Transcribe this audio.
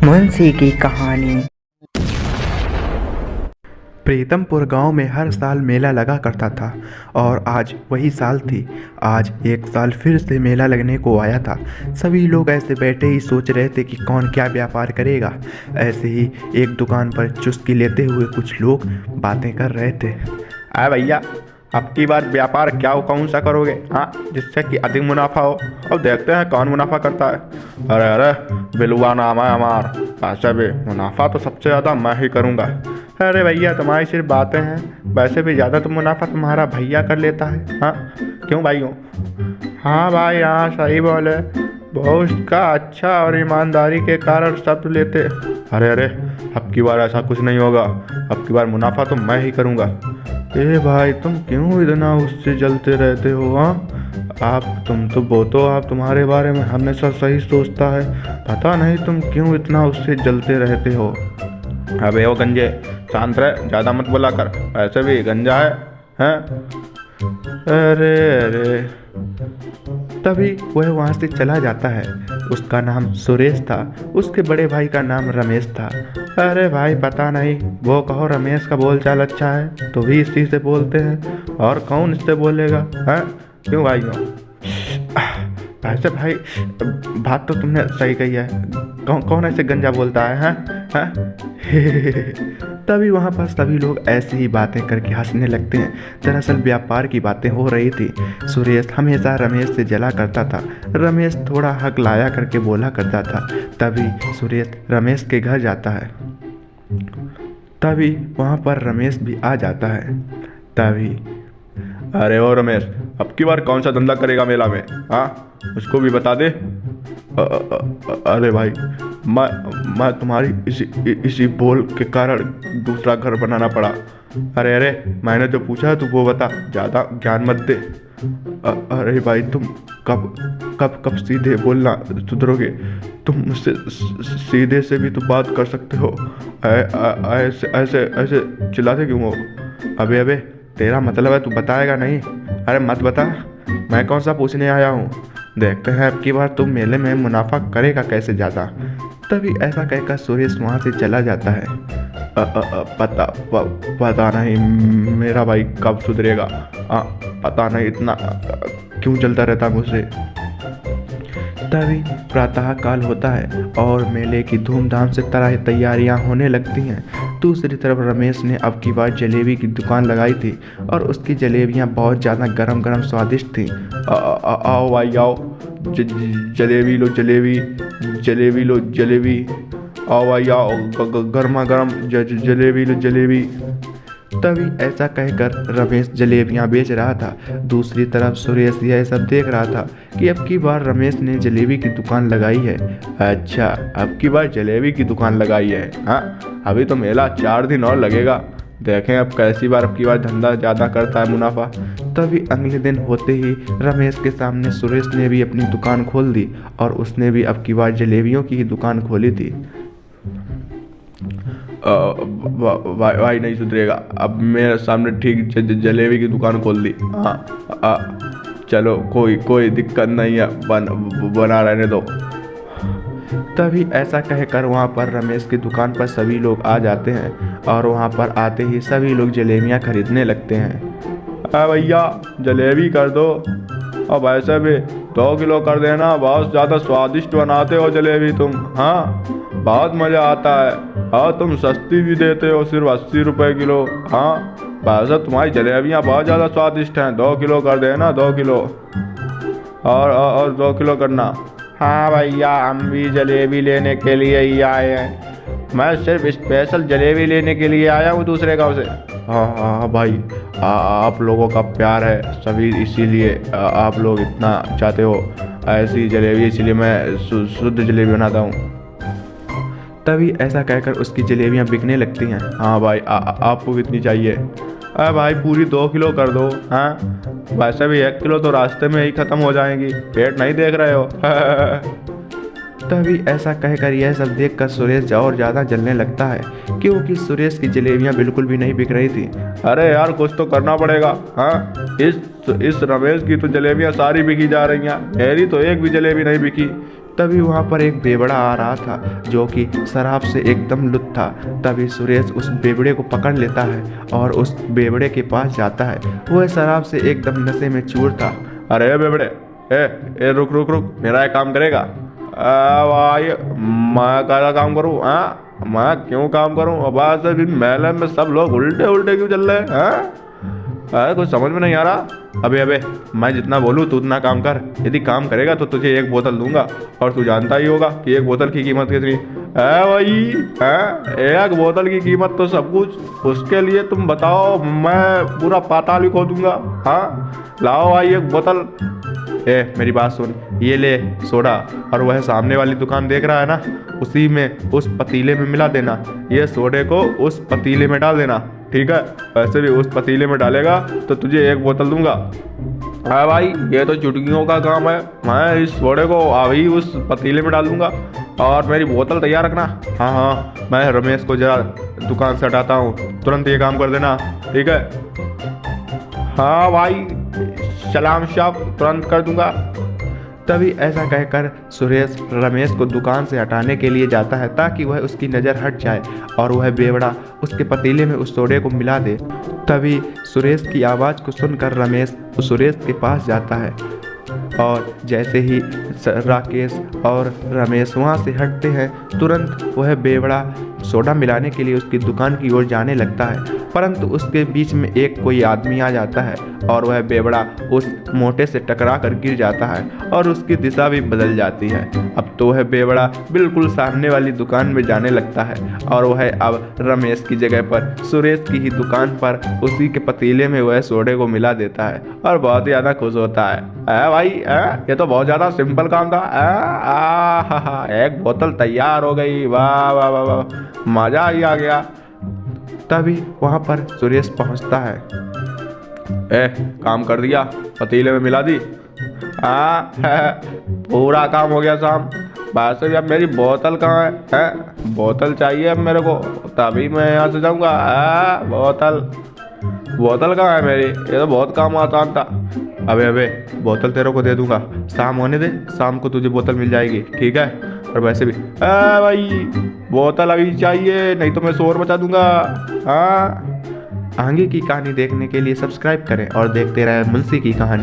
मुंशी की कहानी। प्रीतमपुर गांव में हर साल मेला लगा करता था और आज वही साल थी। आज एक साल फिर से मेला लगने को आया था। सभी लोग ऐसे बैठे ही सोच रहे थे कि कौन क्या व्यापार करेगा। ऐसे ही एक दुकान पर चुस्की लेते हुए कुछ लोग बातें कर रहे थे। अरे भैया, अब की बार व्यापार क्या कौन सा करोगे? हाँ, जिससे कि अधिक मुनाफा हो। अब देखते हैं कौन मुनाफा करता है। अरे अरे, बिलुआ नाम है हमार। वैसे भी मुनाफा तो सबसे ज़्यादा मैं ही करूँगा। अरे भैया, तुम्हारी सिर्फ बातें हैं, वैसे भी ज़्यादा तो मुनाफा तुम्हारा भैया कर लेता है। हाँ क्यों भाई हो? हाँ भाई, हाँ सही बोले। बहुत का अच्छा और ईमानदारी के कारण सब लेते। अरे अरे, अब की बार ऐसा कुछ नहीं होगा। अब की बार मुनाफा तो मैं ही करूँगा। ए भाई, तुम क्यों इतना उससे जलते रहते हो? हाँ, आप तुम्हारे बारे में हमेशा सही सोचता है। पता नहीं तुम क्यों इतना उससे जलते रहते हो। अबे ओ गंजे, शांत रह, ज़्यादा मत बोला कर। ऐसे भी गंजा है, हैं? अरे अरे, तभी वह वहाँ से चला जाता है। उसका नाम सुरेश था, उसके बड़े भाई का नाम रमेश था। अरे भाई, पता नहीं, वो कहो रमेश का बोलचाल अच्छा है तो भी इसी से बोलते हैं, और कौन इससे बोलेगा? हैं क्यों भाई हो? ऐसे भाई, बात तो तुमने सही कही है। कौन ऐसे गंजा बोलता है? हैं? तभी वहाँ पर सभी लोग ऐसी ही बातें करके हंसने लगते हैं। दरअसल व्यापार की बातें हो रही थी। सुरेश हमेशा रमेश से जला करता था। रमेश थोड़ा हक लाया करके बोला करता था। तभी सुरेश रमेश के घर जाता है। तभी वहाँ पर रमेश भी आ जाता है। तभी, अरे ओ रमेश, अब की बार कौन सा धंधा करेगा मेला में? हाँ, उसको भी बता दे। अरे भाई, मैं तुम्हारी इसी बोल के कारण दूसरा घर बनाना पड़ा। अरे अरे, मैंने जो पूछा है तू वो बता, ज़्यादा ज्ञान मत दे। अरे भाई, तुम कब सीधे बोलना सुधरोगे? तुम मुझसे सीधे से भी तो बात कर सकते हो। ऐसे ऐसे ऐसे चिल्लाते क्यों हो? अबे अबे, तेरा मतलब है तू बताएगा नहीं? अरे मत बता, मैं कौन सा पूछने आया हूँ। देखते हैं अब की बार तुम मेले में मुनाफा करेगा कैसे ज़्यादा। तभी ऐसा कहकर सुरेश वहाँ से चला जाता है। पता नहीं मेरा भाई कब सुधरेगा। पता नहीं इतना क्यों चलता रहता मुझसे। तभी प्रातः काल होता है और मेले की धूमधाम से तरह तैयारियां होने लगती हैं। दूसरी तरफ रमेश ने अब की बार जलेबी की दुकान लगाई थी और उसकी जलेबियां बहुत ज़्यादा गरम गरम स्वादिष्ट थीं। आओ भाई आओ, जलेबी लो जलेबी, जलेबी लो जलेबी। आओ भाई आओ, गर्मा गर्म जलेबी लो जलेबी। तभी ऐसा कहकर रमेश जलेबियां बेच रहा था। दूसरी तरफ सुरेश यह सब देख रहा था कि अब की बार रमेश ने जलेबी की दुकान लगाई है। अच्छा, अब की बार जलेबी की दुकान लगाई है। हाँ, अभी तो मेला 4 दिन और लगेगा। देखें अब कैसी बार अब की बार धंधा ज़्यादा करता है मुनाफा। तभी अगले दिन होते ही रमेश के सामने सुरेश ने भी अपनी दुकान खोल दी और उसने भी अब की बार जलेबियों की ही दुकान खोली थी। भाई नहीं सुधरेगा, अब मेरे सामने ठीक जलेबी की दुकान खोल दी। हाँ, चलो कोई दिक्कत नहीं है, बना रहने दो। तभी ऐसा कहकर वहाँ पर रमेश की दुकान पर सभी लोग आ जाते हैं और वहाँ पर आते ही सभी लोग जलेबियाँ खरीदने लगते हैं। भैया, जलेबी कर दो, और वैसे भी 2 किलो कर देना। बहुत ज़्यादा स्वादिष्ट बनाते हो जलेबी तुम। हाँ, बहुत मज़ा आता है। हाँ, तुम सस्ती भी देते हो, सिर्फ 80 रुपये किलो। हाँ, वैसे तुम्हारी जलेबियाँ बहुत ज़्यादा स्वादिष्ट हैं। 2 किलो कर देना, 2 किलो और 2 किलो करना। हाँ भैया, हम भी जलेबी लेने के लिए ही आए हैं। मैं सिर्फ स्पेशल जलेबी लेने के लिए आया हूँ दूसरे गांव से। हाँ हाँ भाई, आप लोगों का प्यार है सभी, इसीलिए आप लोग इतना चाहते हो ऐसी जलेबी, इसीलिए मैं शुद्ध जलेबी बनाता हूँ। तभी ऐसा कहकर उसकी जलेबियाँ बिकने लगती हैं। हाँ भाई, आपको कितनी चाहिए? अरे भाई, पूरी 2 किलो कर दो। हाँ, वैसे भी 1 किलो तो रास्ते में ही ख़त्म हो जाएंगी, पेट नहीं देख रहे हो? तभी ऐसा कहकर यह सब देखकर सुरेश और ज़्यादा जलने लगता है, क्योंकि सुरेश की जलेबियाँ बिल्कुल भी नहीं बिक रही थी। अरे यार, कुछ तो करना पड़ेगा। हाँ, इस रमेश की तो जलेबियाँ सारी बिकी जा रही हैं, मेरी तो एक भी जलेबी नहीं बिकी। तभी वहाँ पर एक बेवड़ा आ रहा था जो कि शराब से एकदम लुप्त था। तभी सुरेश उस बेवड़े को पकड़ लेता है और उस बेवड़े के पास जाता है। वह शराब से एकदम नशे में चूर था। अरे बेवड़े, ए रुक रुक रुक, मेरा एक काम करेगा? भाई मैं क्या काम करूँ? हाँ, मैं क्यों काम करूँ? अब आज से भी मेले में सब लोग उल्टे उल्टे क्यों चल रहे हैं? हाँ, कुछ समझ में नहीं आ रहा। अबे मैं जितना बोलूँ तू उतना काम कर। यदि काम करेगा तो तुझे एक बोतल दूंगा, और तू जानता ही होगा कि एक बोतल की कीमत कितनी है भाई। है एक बोतल की कीमत तो सब कुछ। उसके लिए तुम बताओ, मैं पूरा पाताल भी खो दूंगा। हाँ लाओ भाई एक बोतल। मेरी बात सुन, ये ले सोडा, और वह सामने वाली दुकान देख रहा है ना, उसी में उस पतीले में मिला देना। ये सोडे को उस पतीले में डाल देना, ठीक है? वैसे भी उस पतीले में डालेगा तो तुझे एक बोतल दूंगा। हाँ भाई, ये तो चुटकियों का काम है। मैं इस सोडे को अभी उस पतीले में डाल दूंगा, और मेरी बोतल तैयार रखना। हाँ, मैं रमेश को जरा दुकान से हटाता हूँ, तुरंत ये काम कर देना, ठीक है? हाँ भाई, सलाम साहब, तुरंत कर दूंगा। तभी ऐसा कहकर सुरेश रमेश को दुकान से हटाने के लिए जाता है ताकि वह उसकी नज़र हट जाए और वह बेवड़ा उसके पतीले में उस सोडे को मिला दे। तभी सुरेश की आवाज़ को सुनकर रमेश उस सुरेश के पास जाता है, और जैसे ही राकेश और रमेश वहाँ से हटते हैं, तुरंत वह बेवड़ा सोडा मिलाने के लिए उसकी दुकान की ओर जाने लगता है। परंतु उसके बीच में एक कोई आदमी आ जाता है और वह बेवड़ा उस मोटे से टकरा कर गिर जाता है और उसकी दिशा भी बदल जाती है। अब तो वह बेवड़ा बिल्कुल सामने वाली दुकान में जाने लगता है, और वह अब रमेश की जगह पर सुरेश की ही दुकान पर उसी के पतीले में वह सोडे को मिला देता है और बहुत ही ज़्यादा खुश होता है। भाई ये तो बहुत ज़्यादा सिंपल काम था। एक बोतल तैयार हो गई, वाह वाह वाह वाह, मज़ा ही आ गया। तभी वहाँ पर सुरेश पहुँचता है। काम कर दिया, पतीले में मिला दी। पूरा काम हो गया शाम। वैसे भी अब मेरी बोतल कहाँ है? बोतल चाहिए अब मेरे को, तभी मैं यहाँ से जाऊँगा। बोतल कहाँ है मेरी? ये तो बहुत काम आसान था। अबे बोतल तेरे को दे दूंगा, शाम होने दे, शाम को तुझे बोतल मिल जाएगी, ठीक है? और वैसे भी भाई बोतल अभी चाहिए, नहीं तो मैं शोर मचा दूंगा। हाँ, आगे की कहानी देखने के लिए सब्सक्राइब करें और देखते रहें मुंशी की कहानी।